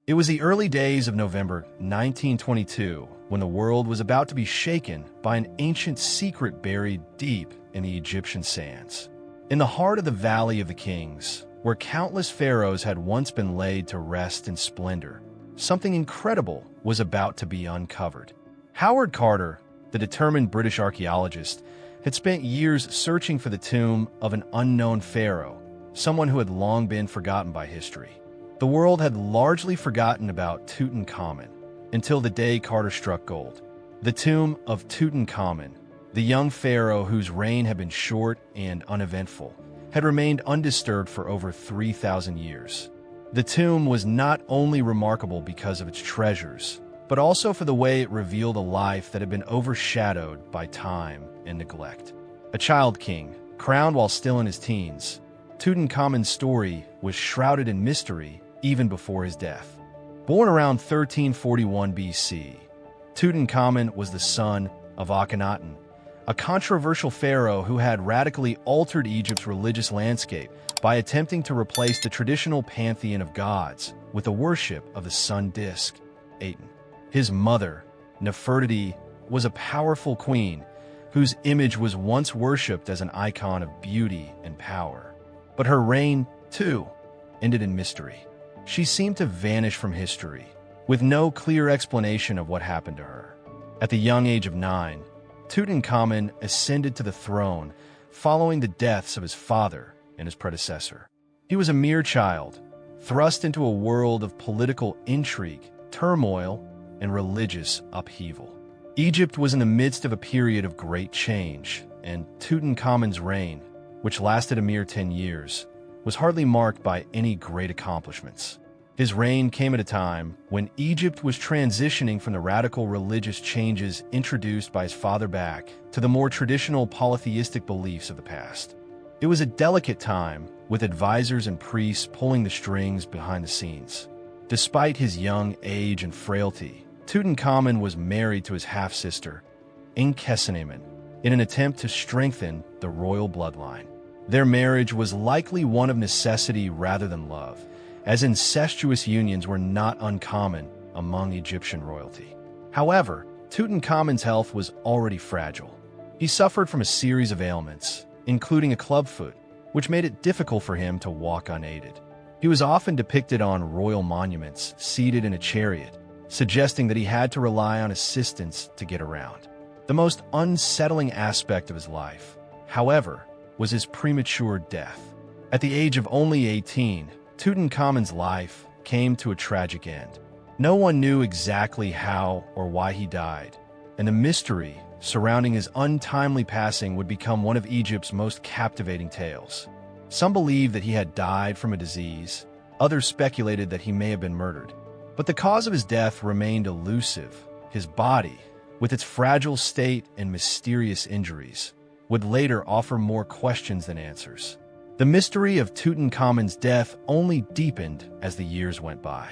It was the early days of November 1922 when the world was about to be shaken by an ancient secret buried deep in the Egyptian sands. In the heart of the Valley of the Kings, where countless pharaohs had once been laid to rest in splendor, something incredible was about to be uncovered. Howard Carter, the determined British archaeologist, had spent years searching for the tomb of an unknown pharaoh, someone who had long been forgotten by history. The world had largely forgotten about Tutankhamun until the day Carter struck gold. The tomb of Tutankhamun, the young pharaoh whose reign had been short and uneventful, had remained undisturbed for over 3,000 years. The tomb was not only remarkable because of its treasures, but also for the way it revealed a life that had been overshadowed by time and neglect. A child king, crowned while still in his teens, Tutankhamun's story was shrouded in mystery even before his death. Born around 1341 BC, Tutankhamun was the son of Akhenaten, a controversial pharaoh who had radically altered Egypt's religious landscape by attempting to replace the traditional pantheon of gods with the worship of the sun disk, Aten. His mother, Nefertiti, was a powerful queen whose image was once worshipped as an icon of beauty and power. But her reign, too, ended in mystery. She seemed to vanish from history, with no clear explanation of what happened to her. At the young age of 9, Tutankhamun ascended to the throne following the deaths of his father and his predecessor. He was a mere child, thrust into a world of political intrigue, turmoil, and religious upheaval. Egypt was in the midst of a period of great change, and Tutankhamun's reign, which lasted a mere 10 years, was hardly marked by any great accomplishments. His reign came at a time when Egypt was transitioning from the radical religious changes introduced by his father back to the more traditional polytheistic beliefs of the past. It was a delicate time, with advisors and priests pulling the strings behind the scenes. Despite his young age and frailty, Tutankhamun was married to his half-sister, Enkhsenemen, in an attempt to strengthen the royal bloodline. Their marriage was likely one of necessity rather than love, as incestuous unions were not uncommon among Egyptian royalty. However, Tutankhamun's health was already fragile. He suffered from a series of ailments, including a clubfoot, which made it difficult for him to walk unaided. He was often depicted on royal monuments, seated in a chariot, suggesting that he had to rely on assistance to get around. The most unsettling aspect of his life, however, was his premature death. At the age of only 18, Tutankhamun's life came to a tragic end. No one knew exactly how or why he died, and the mystery surrounding his untimely passing would become one of Egypt's most captivating tales. Some believed that he had died from a disease, others speculated that he may have been murdered. But the cause of his death remained elusive. His body, with its fragile state and mysterious injuries, would later offer more questions than answers. The mystery of Tutankhamun's death only deepened as the years went by.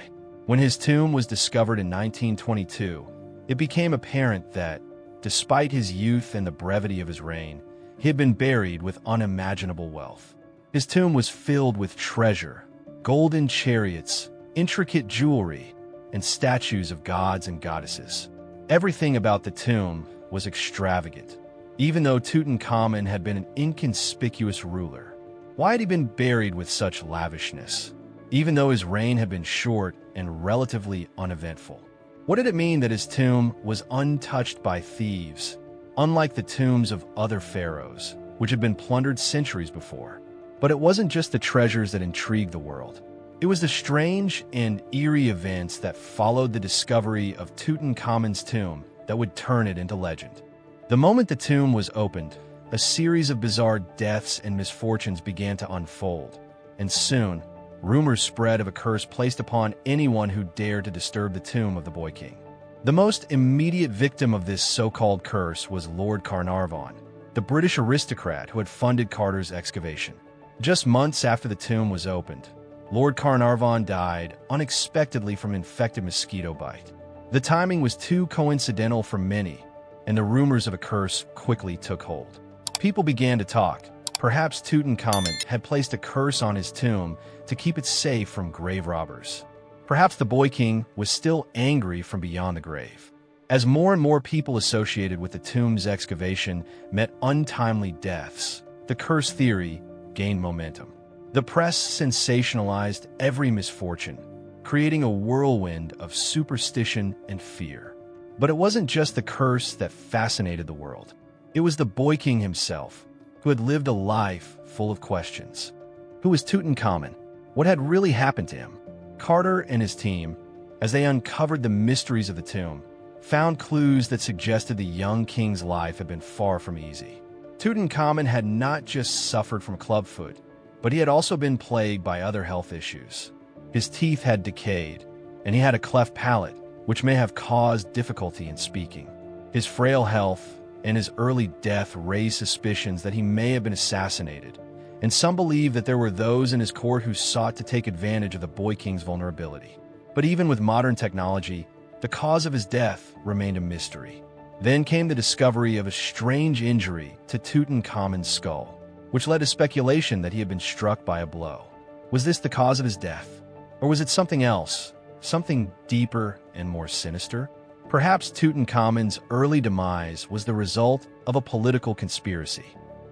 When his tomb was discovered in 1922, it became apparent that, despite his youth and the brevity of his reign, he had been buried with unimaginable wealth. His tomb was filled with treasure, golden chariots, intricate jewelry, and statues of gods and goddesses. Everything about the tomb was extravagant. Even though Tutankhamun had been an inconspicuous ruler, why had he been buried with such lavishness, even though his reign had been short and relatively uneventful? What did it mean that his tomb was untouched by thieves, unlike the tombs of other pharaohs, which had been plundered centuries before? But it wasn't just the treasures that intrigued the world. It was the strange and eerie events that followed the discovery of Tutankhamun's tomb that would turn it into legend. The moment the tomb was opened, a series of bizarre deaths and misfortunes began to unfold, and soon, rumors spread of a curse placed upon anyone who dared to disturb the tomb of the boy king. The most immediate victim of this so-called curse was Lord Carnarvon, the British aristocrat who had funded Carter's excavation. Just months after the tomb was opened, Lord Carnarvon died unexpectedly from an infected mosquito bite. The timing was too coincidental for many, and the rumors of a curse quickly took hold. People began to talk. Perhaps Tutankhamun had placed a curse on his tomb to keep it safe from grave robbers. Perhaps the Boy King was still angry from beyond the grave. As more and more people associated with the tomb's excavation met untimely deaths, the curse theory gained momentum. The press sensationalized every misfortune, creating a whirlwind of superstition and fear. But it wasn't just the curse that fascinated the world. It was the Boy King himself, who had lived a life full of questions. Who was Tutankhamun? What had really happened to him? Carter and his team, as they uncovered the mysteries of the tomb, found clues that suggested the young king's life had been far from easy. Tutankhamun had not just suffered from clubfoot, but he had also been plagued by other health issues. His teeth had decayed, and he had a cleft palate, which may have caused difficulty in speaking. His frail health and his early death raised suspicions that he may have been assassinated, and some believe that there were those in his court who sought to take advantage of the Boy King's vulnerability. But even with modern technology, the cause of his death remained a mystery. Then came the discovery of a strange injury to Tutankhamun's skull, which led to speculation that he had been struck by a blow. Was this the cause of his death? Or was it something else, something deeper and more sinister? Perhaps Tutankhamun's early demise was the result of a political conspiracy.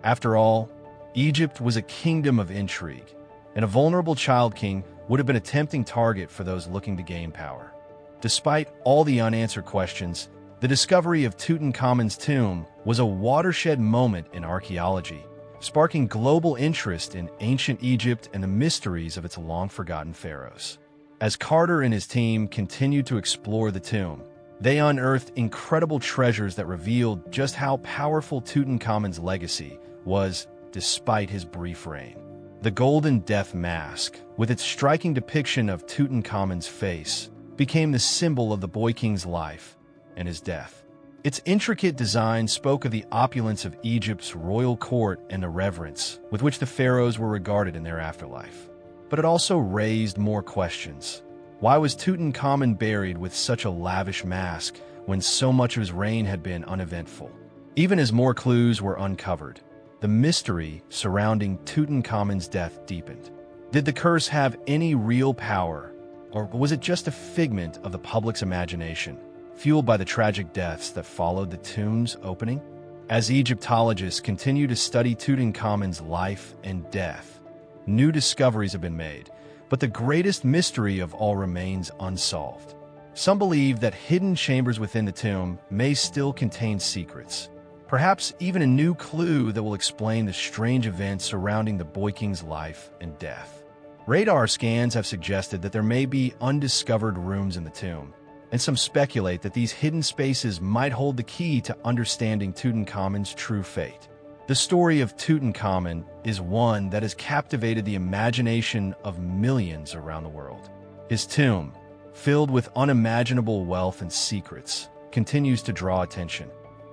After all, Egypt was a kingdom of intrigue, and a vulnerable child king would have been a tempting target for those looking to gain power. Despite all the unanswered questions, the discovery of Tutankhamun's tomb was a watershed moment in archaeology, sparking global interest in ancient Egypt and the mysteries of its long-forgotten pharaohs. As Carter and his team continued to explore the tomb, they unearthed incredible treasures that revealed just how powerful Tutankhamun's legacy was despite his brief reign. The Golden Death Mask, with its striking depiction of Tutankhamun's face, became the symbol of the Boy King's life and his death. Its intricate design spoke of the opulence of Egypt's royal court and the reverence with which the pharaohs were regarded in their afterlife. But it also raised more questions. Why was Tutankhamun buried with such a lavish mask when so much of his reign had been uneventful? Even as more clues were uncovered, the mystery surrounding Tutankhamun's death deepened. Did the curse have any real power, or was it just a figment of the public's imagination, fueled by the tragic deaths that followed the tomb's opening? As Egyptologists continue to study Tutankhamun's life and death, new discoveries have been made, but the greatest mystery of all remains unsolved. Some believe that hidden chambers within the tomb may still contain secrets, perhaps even a new clue that will explain the strange events surrounding the Boy King's life and death. Radar scans have suggested that there may be undiscovered rooms in the tomb, and some speculate that these hidden spaces might hold the key to understanding Tutankhamun's true fate. The story of Tutankhamun is one that has captivated the imagination of millions around the world. His tomb, filled with unimaginable wealth and secrets, continues to draw attention,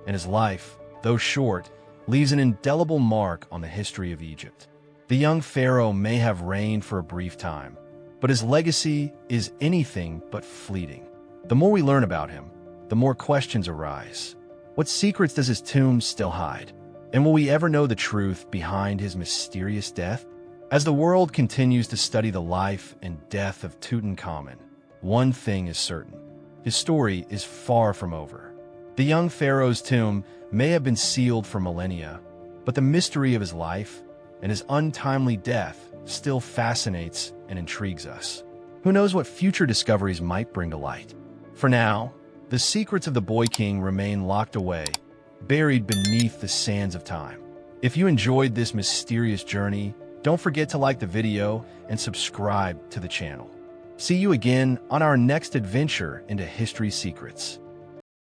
and his life, though short, leaves an indelible mark on the history of Egypt. The young pharaoh may have reigned for a brief time, but his legacy is anything but fleeting. The more we learn about him, the more questions arise. What secrets does his tomb still hide? And will we ever know the truth behind his mysterious death? As the world continues to study the life and death of Tutankhamun, one thing is certain: his story is far from over. The young pharaoh's tomb may have been sealed for millennia, but the mystery of his life and his untimely death still fascinates and intrigues us. Who knows what future discoveries might bring to light? For now, the secrets of the Boy King remain locked away, buried beneath the sands of time. If you enjoyed this mysterious journey, don't forget to like the video and subscribe to the channel. See you again on our next adventure into history's secrets.